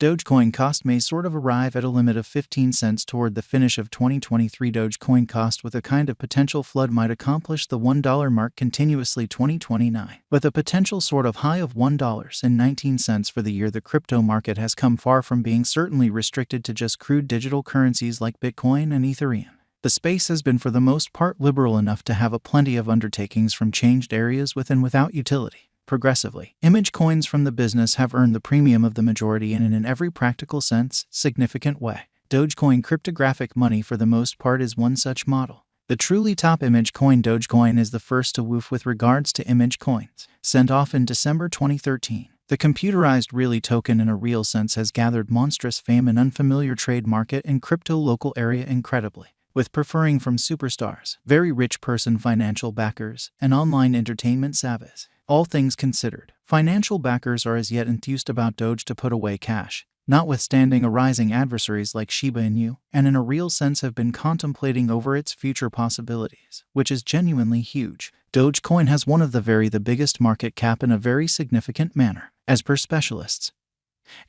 Dogecoin cost may sort of arrive at a limit of 15 cents toward the finish of 2023. Dogecoin cost with a kind of potential flood might accomplish the $1 mark continuously 2029. With a potential sort of high of $1.19 for the year, the crypto market has come far from being certainly restricted to just crude digital currencies like Bitcoin and Ethereum. The space has been for the most part liberal enough to have a plenty of undertakings from changed areas with and without utility. Progressively, image coins from the business have earned the premium of the majority and in every practical sense, significant way. Dogecoin cryptographic money for the most part is one such model. The truly top image coin Dogecoin is the first to woof with regards to image coins. Sent off in December 2013, the computerized really token in a real sense has gathered monstrous fame in unfamiliar trade market and crypto local area incredibly, with preferring from superstars, very rich person financial backers, and online entertainment savvas. All things considered, financial backers are as yet enthused about Doge to put away cash, notwithstanding arising adversaries like Shiba Inu, and in a real sense have been contemplating over its future possibilities, which is genuinely huge. Dogecoin has one of the biggest market cap in a very significant manner, as per specialists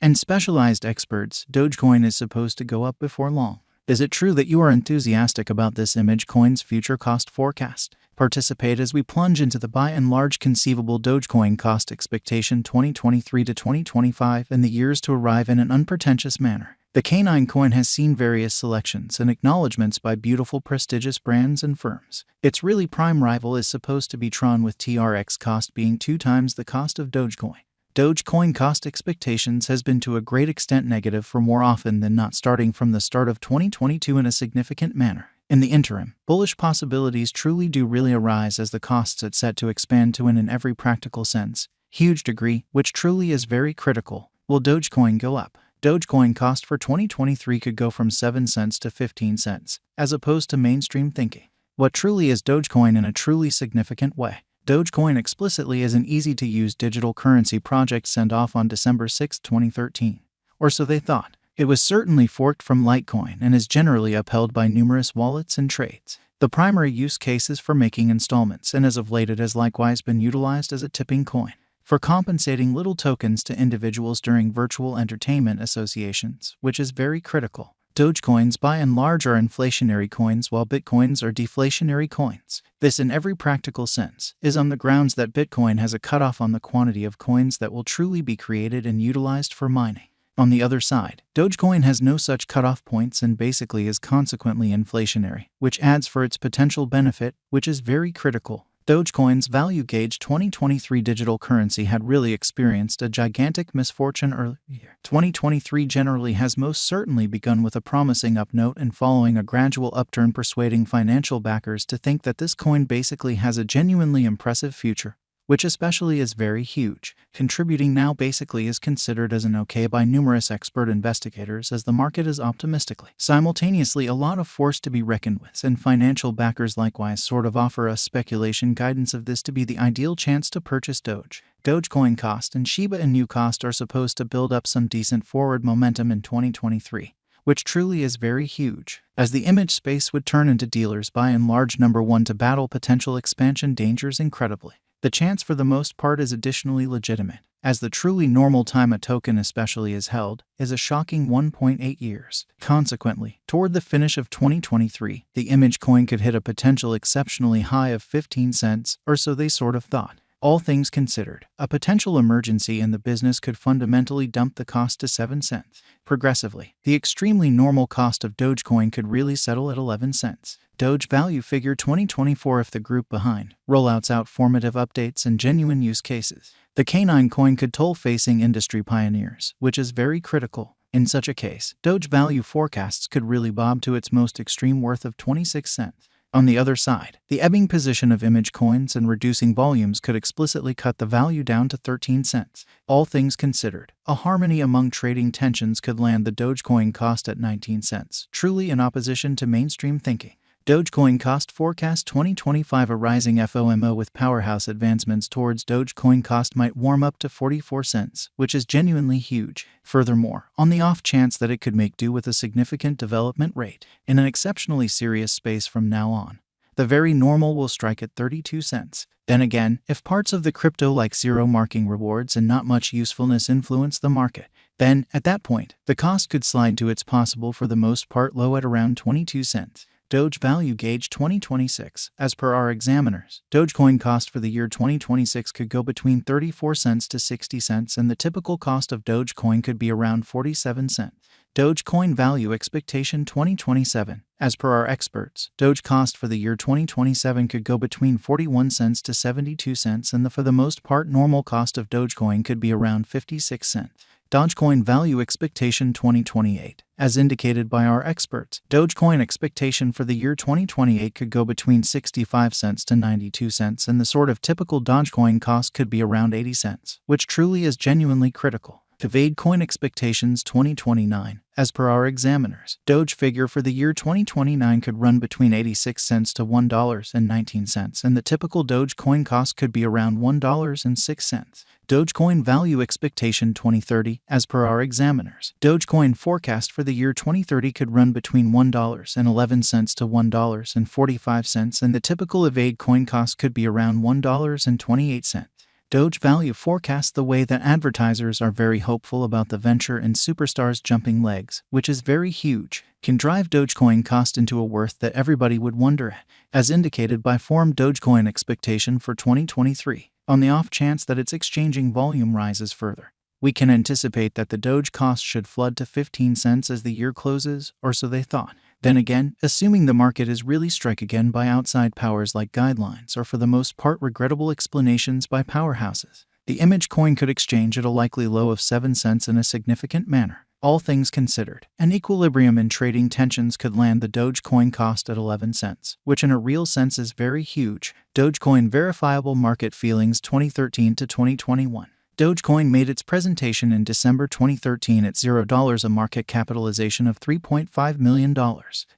and specialized experts. Dogecoin is supposed to go up before long. Is it true that you are enthusiastic about this image coin's future cost forecast? Participate as we plunge into the by and large conceivable Dogecoin cost expectation 2023 to 2025 and the years to arrive in an unpretentious manner. The canine coin has seen various selections and acknowledgments by beautiful prestigious brands and firms. Its really prime rival is supposed to be Tron, with TRX cost being 2 times the cost of Dogecoin. Dogecoin cost expectations has been to a great extent negative for more often than not, starting from the start of 2022 in a significant manner. In the interim, bullish possibilities truly do really arise as the costs are set to expand to in every practical sense, huge degree, which truly is very critical. Will Dogecoin go up? Dogecoin cost for 2023 could go from 7 cents to 15 cents, as opposed to mainstream thinking. What truly is Dogecoin in a truly significant way? Dogecoin explicitly is an easy-to-use digital currency project sent off on December 6, 2013. Or so they thought. It was certainly forked from Litecoin and is generally upheld by numerous wallets and trades. The primary use case is for making installments, and as of late it has likewise been utilized as a tipping coin for compensating little tokens to individuals during virtual entertainment associations, which is very critical. Dogecoins by and large are inflationary coins, while Bitcoins are deflationary coins. This, in every practical sense, is on the grounds that Bitcoin has a cutoff on the quantity of coins that will truly be created and utilized for mining. On the other side, Dogecoin has no such cutoff points and basically is consequently inflationary, which adds for its potential benefit, which is very critical. Dogecoin's value gauge 2023 digital currency had really experienced a gigantic misfortune earlier. 2023 generally has most certainly begun with a promising up note and following a gradual upturn, persuading financial backers to think that this coin basically has a genuinely impressive future, which especially is very huge. Contributing now basically is considered as an okay by numerous expert investigators, as the market is optimistically. Simultaneously, a lot of force to be reckoned with, and financial backers likewise sort of offer us speculation guidance of this to be the ideal chance to purchase Doge. Dogecoin cost and Shiba Inu cost are supposed to build up some decent forward momentum in 2023. Which truly is very huge, as the image space would turn into dealers by and large number one to battle potential expansion dangers incredibly. The chance for the most part is additionally legitimate, as the truly normal time a token especially is held is a shocking 1.8 years. Consequently, toward the finish of 2023, the image coin could hit a potential exceptionally high of 15 cents, or so they sort of thought. All things considered, a potential emergency in the business could fundamentally dump the cost to 7 cents. Progressively, the extremely normal cost of Dogecoin could really settle at 11 cents. Doge value figure 2024 if the group behind rollouts out formative updates and genuine use cases. The canine coin could toll facing industry pioneers, which is very critical. In such a case, Doge value forecasts could really bob to its most extreme worth of 26 cents. On the other side, the ebbing position of image coins and reducing volumes could explicitly cut the value down to 13 cents. All things considered, a harmony among trading tensions could land the Dogecoin cost at 19 cents, truly in opposition to mainstream thinking. Dogecoin cost forecast 2025. A rising FOMO with powerhouse advancements towards Dogecoin cost might warm up to 44 cents, which is genuinely huge. Furthermore, on the off chance that it could make do with a significant development rate in an exceptionally serious space from now on, the very normal will strike at 32 cents. Then again, if parts of the crypto like zero marking rewards and not much usefulness influence the market, Then, at that point, the cost could slide to its possible for the most part low at around 22 cents. Doge Value Gauge 2026. As per our examiners, Dogecoin cost for the year 2026 could go between 34 cents to 60 cents, and the typical cost of Dogecoin could be around 47 cents. Dogecoin Value Expectation 2027. As per our experts, Doge cost for the year 2027 could go between 41 cents to 72 cents, and for the most part normal cost of Dogecoin could be around 56 cents. Dogecoin Value Expectation 2028. As indicated by our experts, Dogecoin expectation for the year 2028 could go between 65 cents to 92 cents, and the sort of typical Dogecoin cost could be around 80 cents, which truly is genuinely critical. Evade Coin Expectations 2029. As per our examiners, Doge figure for the year 2029 could run between 86 cents to $1.19, and the typical Dogecoin cost could be around $1.06. Dogecoin Value Expectation 2030. As per our examiners, Dogecoin forecast for the year 2030 could run between $1.11 to $1.45, and the typical Evade coin cost could be around $1.28. Doge Value forecasts the way that advertisers are very hopeful about the venture and superstars jumping legs, which is very huge, can drive Dogecoin cost into a worth that everybody would wonder at, as indicated by formed Dogecoin expectation for 2023. On the off chance that its exchanging volume rises further, we can anticipate that the Doge cost should flood to 15 cents as the year closes, or so they thought. Then again, assuming the market is really struck again by outside powers like guidelines or for the most part regrettable explanations by powerhouses, the image coin could exchange at a likely low of 7 cents in a significant manner. All things considered, an equilibrium in trading tensions could land the Dogecoin cost at 11 cents, which in a real sense is very huge. Dogecoin Verifiable Market Feelings 2013 to 2021. Dogecoin made its presentation in December 2013 at $0, a market capitalization of $3.5 million.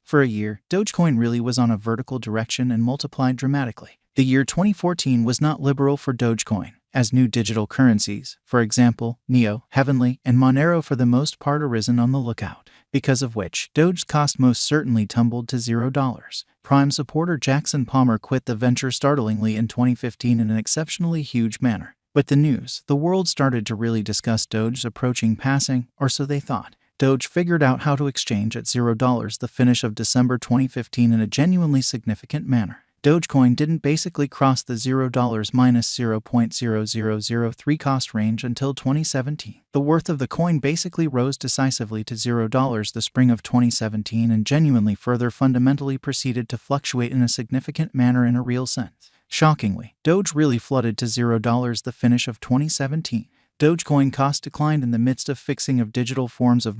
For a year, Dogecoin really was on a vertical direction and multiplied dramatically. The year 2014 was not liberal for Dogecoin, as new digital currencies, for example, Neo, Heavenly, and Monero for the most part arisen on the lookout, because of which Doge's cost most certainly tumbled to $0. Prime supporter Jackson Palmer quit the venture startlingly in 2015 in an exceptionally huge manner. With the news, the world started to really discuss Doge's approaching passing, or so they thought. Doge figured out how to exchange at $0 the finish of December 2015 in a genuinely significant manner. Dogecoin didn't basically cross the $0 minus 0.0003 cost range until 2017. The worth of the coin basically rose decisively to $0 the spring of 2017 and genuinely further fundamentally proceeded to fluctuate in a significant manner in a real sense. Shockingly, Doge really flooded to $0 the finish of 2017. Dogecoin cost declined in the midst of fixing of digital forms of